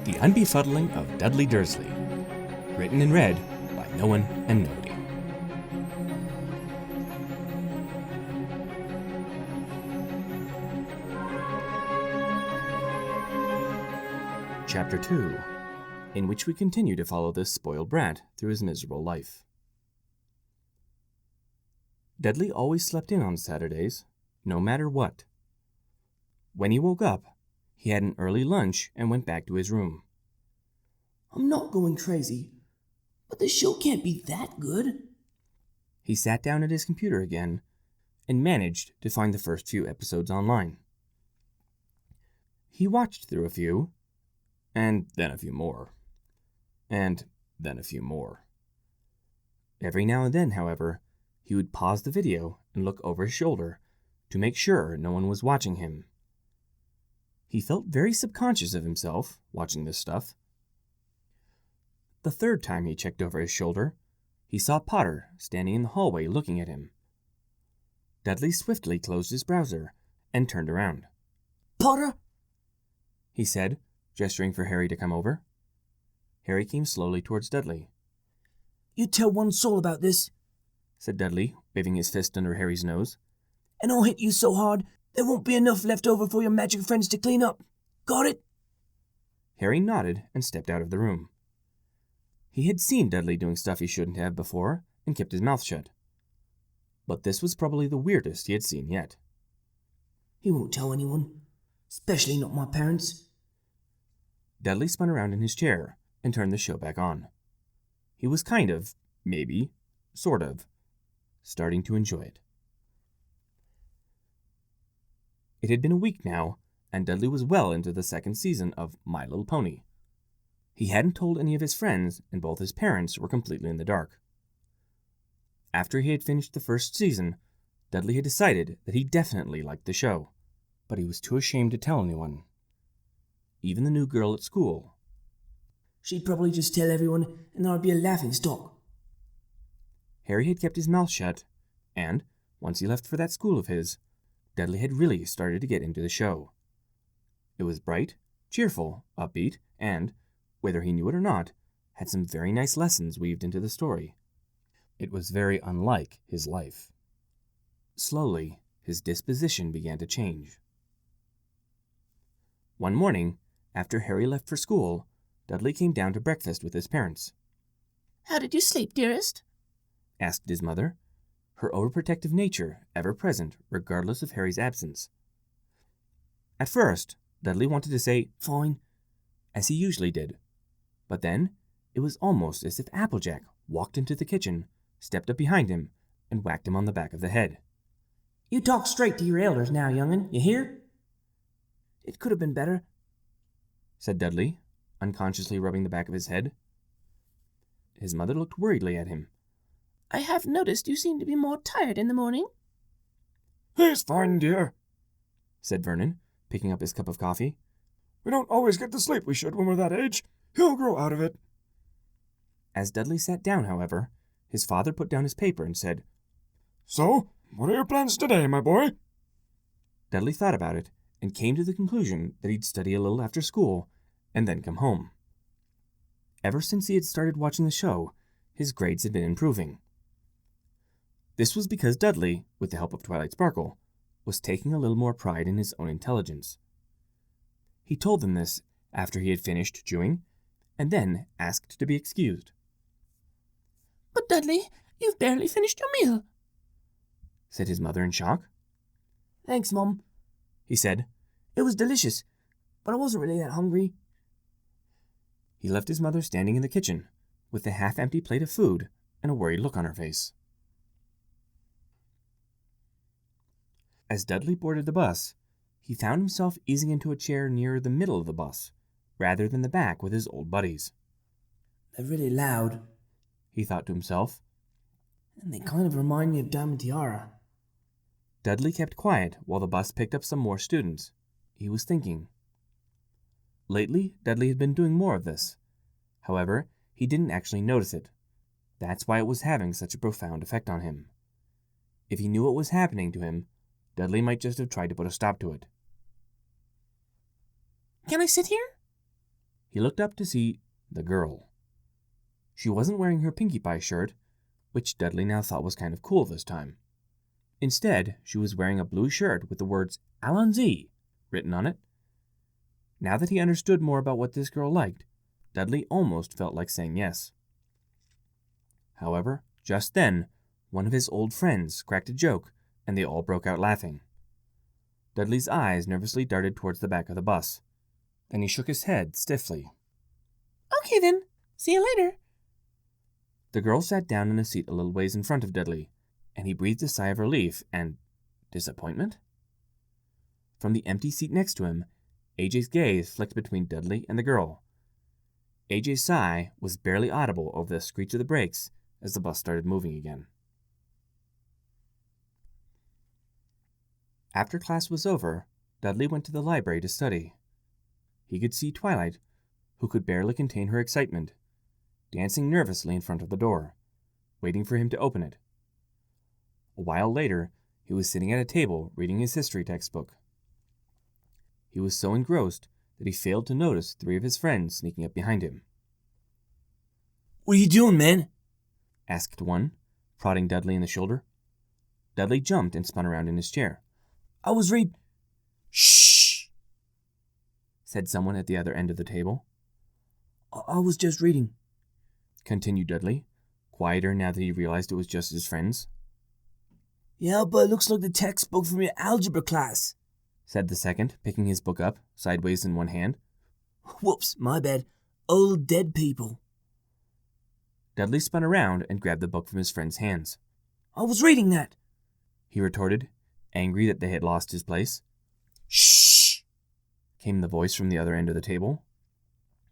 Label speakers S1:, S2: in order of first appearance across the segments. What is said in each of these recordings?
S1: The Unbefuddling of Dudley Dursley. Written and read by no one and nobody. Chapter 2, in which we continue to follow this spoiled brat through his miserable life. Dudley always slept in on Saturdays, no matter what. When he woke up, he had an early lunch and went back to his room.
S2: I'm not going crazy, but the show can't be that good.
S1: He sat down at his computer again and managed to find the first few episodes online. He watched through a few, and then a few more, and then a few more. Every now and then, however, he would pause the video and look over his shoulder to make sure no one was watching him. He felt very subconscious of himself watching this stuff. The third time he checked over his shoulder, he saw Potter standing in the hallway looking at him. Dudley swiftly closed his browser and turned around.
S2: Potter?
S1: He said, gesturing for Harry to come over. Harry came slowly towards Dudley.
S2: You tell one soul about this,
S1: said Dudley, waving his fist under Harry's nose.
S2: And I'll hit you so hard there won't be enough left over for your magic friends to clean up. Got it?
S1: Harry nodded and stepped out of the room. He had seen Dudley doing stuff he shouldn't have before and kept his mouth shut. But this was probably the weirdest he had seen yet.
S2: He won't tell anyone, especially not my parents.
S1: Dudley spun around in his chair and turned the show back on. He was kind of, maybe, sort of, starting to enjoy it. It had been a week now, and Dudley was well into the second season of My Little Pony. He hadn't told any of his friends, and both his parents were completely in the dark. After he had finished the first season, Dudley had decided that he definitely liked the show, but he was too ashamed to tell anyone. Even the new girl at school.
S2: She'd probably just tell everyone, and there'd be a laughingstock.
S1: Harry had kept his mouth shut, and, once he left for that school of his, Dudley had really started to get into the show. It was bright, cheerful, upbeat, and, whether he knew it or not, had some very nice lessons weaved into the story. It was very unlike his life. Slowly, his disposition began to change. One morning, after Harry left for school, Dudley came down to breakfast with his parents.
S3: "How did you sleep, dearest?"
S1: asked his mother, her overprotective nature ever present regardless of Harry's absence. At first, Dudley wanted to say, "Fine," as he usually did, but then it was almost as if Applejack walked into the kitchen, stepped up behind him, and whacked him on the back of the head.
S2: You talk straight to your elders now, young'un, you hear? It could have been better,
S1: said Dudley, unconsciously rubbing the back of his head. His mother looked worriedly at him.
S3: "I have noticed you seem to be more tired in the morning."
S4: "He's fine, dear,"
S1: said Vernon, picking up his cup of coffee.
S4: "We don't always get the sleep we should when we're that age. He'll grow out of it."
S1: As Dudley sat down, however, his father put down his paper and said,
S4: "So, what are your plans today, my boy?"
S1: Dudley thought about it and came to the conclusion that he'd study a little after school and then come home. Ever since he had started watching the show, his grades had been improving. This was because Dudley, with the help of Twilight Sparkle, was taking a little more pride in his own intelligence. He told them this after he had finished chewing, and then asked to be excused.
S3: "But Dudley, you've barely finished your meal,"
S1: said his mother in shock.
S2: Thanks, Mum,
S1: he said.
S2: It was delicious, but I wasn't really that hungry.
S1: He left his mother standing in the kitchen, with a half-empty plate of food and a worried look on her face. As Dudley boarded the bus, he found himself easing into a chair near the middle of the bus, rather than the back with his old buddies.
S2: They're really loud,
S1: he thought to himself.
S2: And they kind of remind me of Diamond Tiara.
S1: Dudley kept quiet while the bus picked up some more students. He was thinking. Lately, Dudley had been doing more of this. However, he didn't actually notice it. That's why it was having such a profound effect on him. If he knew what was happening to him, Dudley might just have tried to put a stop to it.
S3: "Can I sit here?"
S1: He looked up to see the girl. She wasn't wearing her Pinkie Pie shirt, which Dudley now thought was kind of cool this time. Instead, she was wearing a blue shirt with the words Allons-y written on it. Now that he understood more about what this girl liked, Dudley almost felt like saying yes. However, just then, one of his old friends cracked a joke, and they all broke out laughing. Dudley's eyes nervously darted towards the back of the bus. Then he shook his head stiffly.
S3: Okay then. See you later.
S1: The girl sat down in a seat a little ways in front of Dudley, and he breathed a sigh of relief and disappointment. From the empty seat next to him, AJ's gaze flicked between Dudley and the girl. AJ's sigh was barely audible over the screech of the brakes as the bus started moving again. After class was over, Dudley went to the library to study. He could see Twilight, who could barely contain her excitement, dancing nervously in front of the door, waiting for him to open it. A while later, he was sitting at a table reading his history textbook. He was so engrossed that he failed to notice 3 of his friends sneaking up behind him.
S2: What are you doing, man?
S1: Asked one, prodding Dudley in the shoulder. Dudley jumped and spun around in his chair.
S2: I was Shh!
S1: Said someone at the other end of the table.
S2: I was just reading,
S1: continued Dudley, quieter now that he realized it was just his friends.
S2: Yeah, but it looks like the textbook from your algebra class,
S1: said the second, picking his book up, sideways in one hand.
S2: Whoops, my bad. Old dead people.
S1: Dudley spun around and grabbed the book from his friend's hands.
S2: I was reading that,
S1: he retorted, angry that they had lost his place.
S2: Shh!
S1: Came the voice from the other end of the table.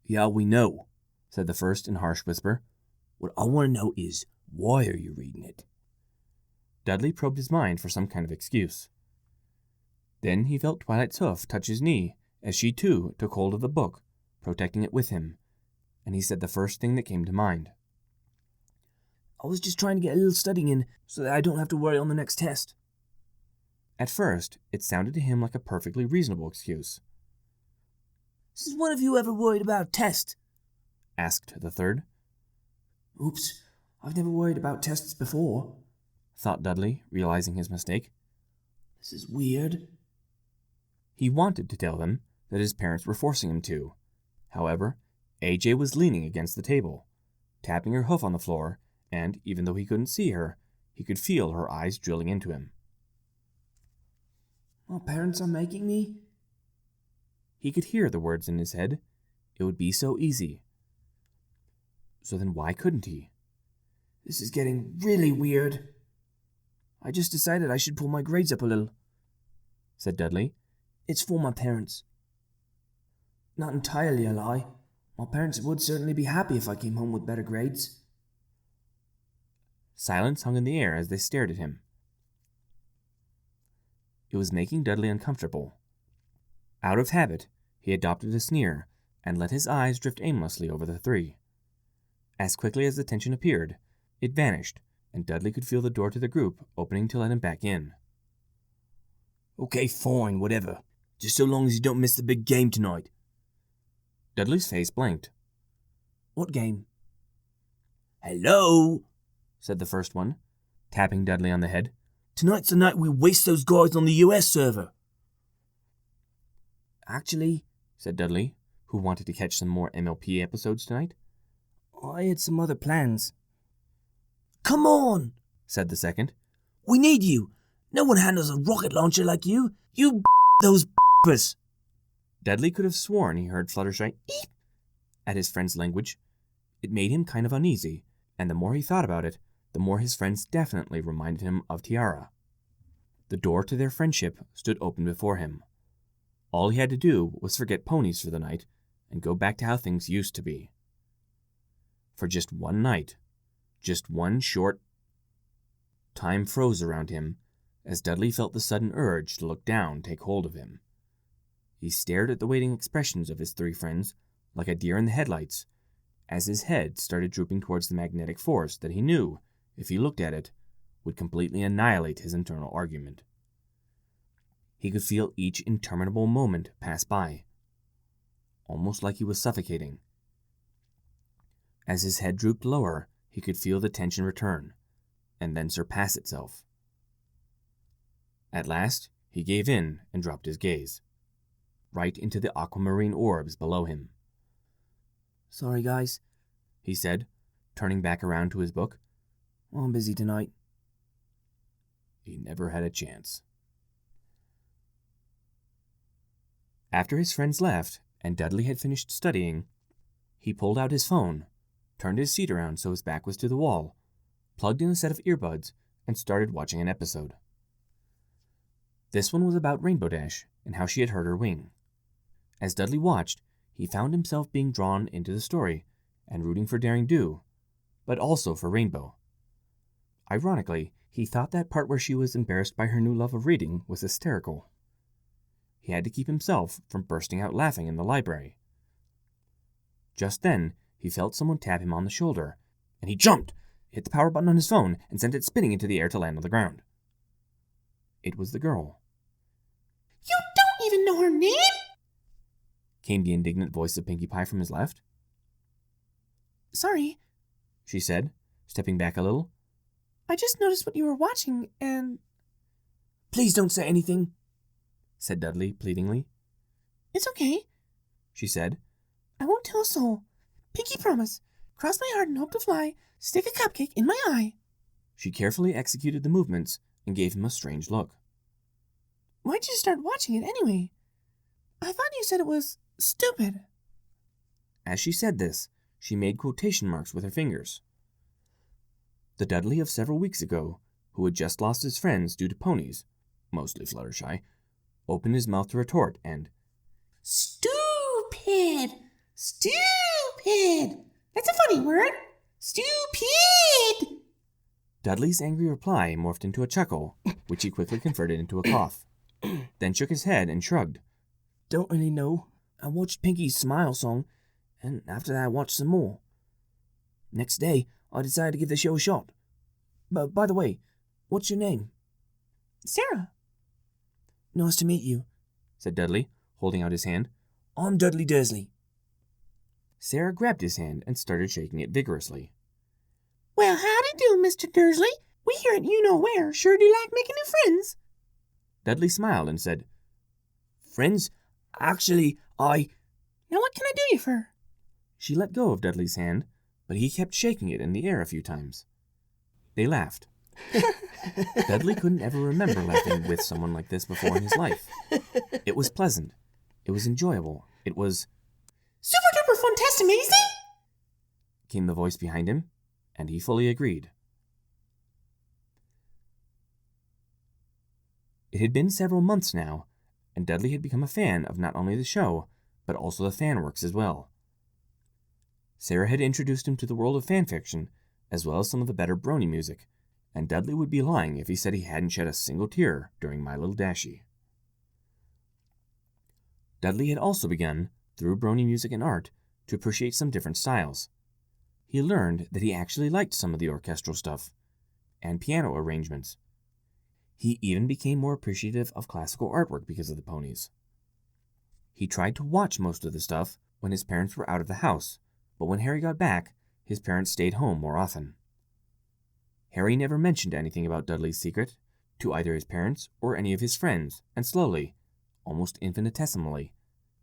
S2: Yeah, we know,
S1: said the first in harsh whisper.
S2: What I want to know is, why are you reading it?
S1: Dudley probed his mind for some kind of excuse. Then he felt Twilight's hoof touch his knee as she too took hold of the book, protecting it with him, and he said the first thing that came to mind.
S2: I was just trying to get a little studying in so that I don't have to worry on the next test.
S1: At first, it sounded to him like a perfectly reasonable excuse.
S2: Since when have you ever worried about a test?
S1: Asked the third.
S2: Oops, I've never worried about tests before,
S1: thought Dudley, realizing his mistake.
S2: This is weird.
S1: He wanted to tell them that his parents were forcing him to. However, AJ was leaning against the table, tapping her hoof on the floor, and even though he couldn't see her, he could feel her eyes drilling into him.
S2: My parents are making me?
S1: He could hear the words in his head. It would be so easy. So then why couldn't he?
S2: This is getting really weird. I just decided I should pull my grades up a little,
S1: said Dudley.
S2: It's for my parents. Not entirely a lie. My parents would certainly be happy if I came home with better grades.
S1: Silence hung in the air as they stared at him. It was making Dudley uncomfortable. Out of habit, he adopted a sneer and let his eyes drift aimlessly over the 3. As quickly as the tension appeared, it vanished, and Dudley could feel the door to the group opening to let him back in.
S2: Okay, fine, whatever. Just so long as you don't miss the big game tonight.
S1: Dudley's face blanked.
S2: What game? Hello,
S1: said the first one, tapping Dudley on the head.
S2: Tonight's the night we waste those guys on the US server. Actually,
S1: said Dudley, who wanted to catch some more MLP episodes tonight.
S2: I had some other plans. Come on,
S1: said the second.
S2: We need you. No one handles a rocket launcher like you. You those b****ers.
S1: Dudley could have sworn he heard Fluttershy eep at his friend's language. It made him kind of uneasy, and the more he thought about it, the more his friends definitely reminded him of Tiara. The door to their friendship stood open before him. All he had to do was forget ponies for the night and go back to how things used to be. For just one night, just one short time froze around him as Dudley felt the sudden urge to look down take hold of him. He stared at the waiting expressions of his 3 friends like a deer in the headlights as his head started drooping towards the magnetic force that he knew, if he looked at it, would completely annihilate his internal argument. He could feel each interminable moment pass by. almost like he was suffocating. As his head drooped lower, he could feel the tension return, and then surpass itself. At last, he gave in and dropped his gaze, right into the aquamarine orbs below him.
S2: Sorry, guys,
S1: He said, turning back around to his book.
S2: I'm busy tonight.
S1: He never had a chance. After his friends left, and Dudley had finished studying, he pulled out his phone, turned his seat around so his back was to the wall, plugged in a set of earbuds, and started watching an episode. This one was about Rainbow Dash and how she had hurt her wing. As Dudley watched, he found himself being drawn into the story and rooting for Daring Do, but also for Rainbow. Ironically, he thought that part where she was embarrassed by her new love of reading was hysterical. He had to keep himself from bursting out laughing in the library. Just then, he felt someone tap him on the shoulder, and he jumped, hit the power button on his phone, and sent it spinning into the air to land on the ground. It was the girl.
S3: You don't even know her name?
S1: Came the indignant voice of Pinkie Pie from his left.
S3: Sorry,
S1: She said, stepping back a little.
S3: I just noticed what you were watching, and
S2: Please don't say anything,
S1: Said Dudley pleadingly.
S3: it's okay.
S1: She said.
S3: I won't tell a soul. Pinky promise. Cross my heart and hope to fly. Stick a cupcake in my eye.
S1: She carefully executed the movements and gave him a strange look.
S3: Why'd you start watching it anyway? I thought you said it was stupid.
S1: As she said this, she made quotation marks with her fingers. The Dudley of several weeks ago, who had just lost his friends due to ponies, mostly Fluttershy, opened his mouth to retort and,
S3: Stupid. Stupid. That's a funny word. Stupid.
S1: Dudley's angry reply morphed into a chuckle, which he quickly converted into a cough, then shook his head and shrugged.
S2: Don't really know. I watched Pinkie's Smile song, and after that I watched some more. Next day, I decided to give the show a shot. But by the way, what's your name?
S3: Sarah.
S2: Nice to meet you.
S1: Said Dudley, holding out his hand.
S2: I'm Dudley Dursley.
S1: Sarah grabbed his hand and started shaking it vigorously.
S3: Well, howdy do, Mr. Dursley. We here at You Know Where sure do like making new friends.
S1: Dudley smiled and said,
S2: Friends? Actually, I...
S3: Now what can I do you for?
S1: She let go of Dudley's hand, but he kept shaking it in the air a few times. They laughed. Dudley couldn't ever remember laughing with someone like this before in his life. It was pleasant. It was enjoyable. It was...
S3: Super duper fantastic amazing?
S1: Came the voice behind him, and he fully agreed. It had been several months now, and Dudley had become a fan of not only the show, but also the fan works as well. Sarah had introduced him to the world of fanfiction, as well as some of the better Brony music, and Dudley would be lying if he said he hadn't shed a single tear during My Little Dashie. Dudley had also begun, through Brony music and art, to appreciate some different styles. He learned that he actually liked some of the orchestral stuff, and piano arrangements. He even became more appreciative of classical artwork because of the ponies. He tried to watch most of the stuff when his parents were out of the house, but when Harry got back, his parents stayed home more often. Harry never mentioned anything about Dudley's secret to either his parents or any of his friends, and slowly, almost infinitesimally,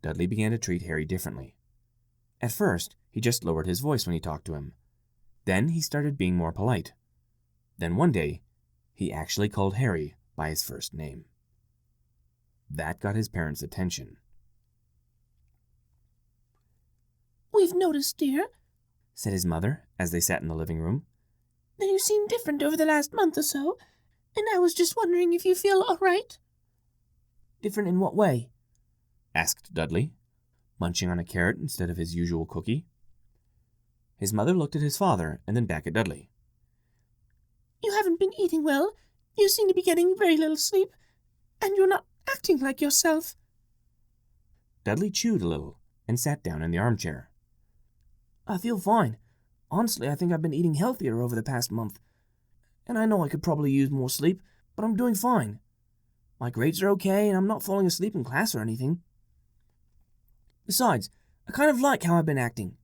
S1: Dudley began to treat Harry differently. At first, he just lowered his voice when he talked to him. Then he started being more polite. Then one day, he actually called Harry by his first name. That got his parents' attention.
S3: We've noticed, dear,
S1: Said his mother as they sat in the living room.
S3: that you seem different over the last month or so, and I was just wondering if you feel all right.
S2: Different in what way?
S1: Asked Dudley, munching on a carrot instead of his usual cookie. His mother looked at his father and then back at Dudley.
S3: You haven't been eating well. You seem to be getting very little sleep, and you're not acting like yourself.
S1: Dudley chewed a little and sat down in the armchair.
S2: I feel fine. Honestly, I think I've been eating healthier over the past month. And I know I could probably use more sleep, but I'm doing fine. My grades are okay, and I'm not falling asleep in class or anything. Besides, I kind of like how I've been acting.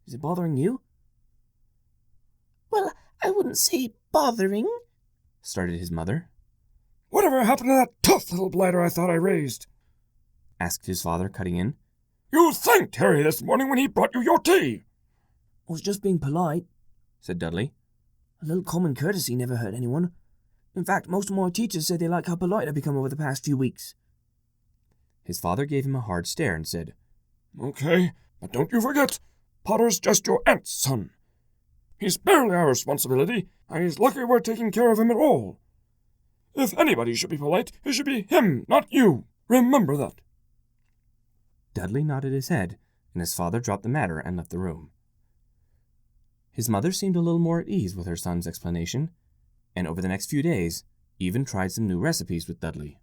S2: Is it bothering you?
S3: Well, I wouldn't say bothering,
S1: started his mother.
S4: Whatever happened to that tough little blighter I thought I raised?
S1: Asked his father, cutting in.
S4: You thanked Harry this morning when he brought you your tea.
S2: I was just being polite,
S1: said Dudley.
S2: A little common courtesy never hurt anyone. In fact, most of my teachers said they like how polite I've become over the past few weeks.
S1: His father gave him a hard stare and said,
S4: Okay, but don't you forget, Potter's just your aunt's son. He's barely our responsibility, and he's lucky we're taking care of him at all. If anybody should be polite, it should be him, not you. Remember that.
S1: Dudley nodded his head, and his father dropped the matter and left the room. His mother seemed a little more at ease with her son's explanation, and over the next few days even tried some new recipes with Dudley.